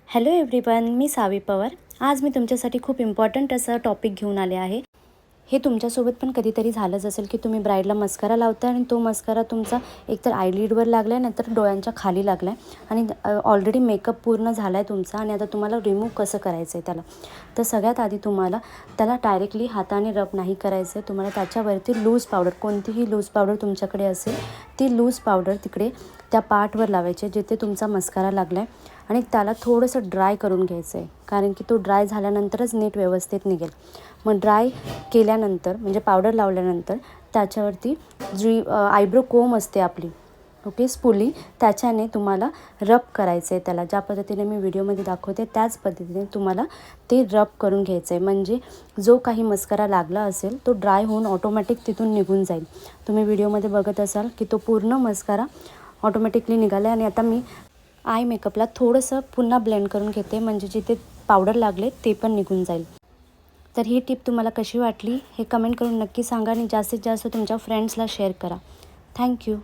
Hello everyone, मी सावी पवार। आज मी तुमच्यासाठी खूप इम्पॉर्टंट असं टॉपिक घेऊन आले आहे। हे तुमच्यासोबत पण कधीतरी झालंच असेल की तुम्ही ब्राईडला मस्कारा लावता आणि तो मस्कारा तुमचा एकतर आयलिडवर लागला आहे नाहीतर डोळ्यांच्या खाली लागला आहे आणि ऑलरेडी मेकअप पूर्ण झाला आहे तुमचा आणि आता तुम्हाला रिमूव्ह कसं करायचं आहे त्याला। तर सगळ्यात आधी तुम्हाला त्याला डायरेक्टली हाताने रब नाही करायचं आहे। तुम्हाला त्याच्यावरती लूज पावडर, कोणतीही लूज पावडर तुमच्याकडे असेल ती लूज पावडर तिकडे त्या पार्टवर लावायची जिथे तुमचा मस्कारा लागला आहे आणि त्याला थोडंसं ड्राय करून घ्यायचं आहे, कारण की तो ड्राय झाल्यानंतरच नीट व्यवस्थित निघेल। मग ड्राय केल्यानंतर म्हणजे पावडर लावल्यानंतर त्याच्यावरती जी आयब्रो कोम असते आपली, ओके, स्पुली, त्याच्याने तुम्हाला रब करायचं आहे त्याला। ज्या पद्धतीने मी व्हिडिओमध्ये दाखवते त्याच पद्धतीने तुम्हाला ते रब करून घ्यायचं आहे, म्हणजे जो काही मस्कारा लागला असेल तो ड्राय होऊन ऑटोमॅटिक तिथून निघून जाईल। तुम्ही व्हिडिओमध्ये बघत असाल की तो पूर्ण मस्कारा ऑटोमॅटिकली निघाला आहे। आणि आता मी आय मेकअपला थोडंसं पुन्हा ब्लेंड करून घेते, म्हणजे जिथे पावडर लागले ते पण निघून जाईल। तर ही टिप तुम्हाला कशी वाटली हे कमेंट करून नक्की सांगा आणि जास्तीत जास्त तुमच्या फ्रेंड्सला शेअर करा। थँक्यू।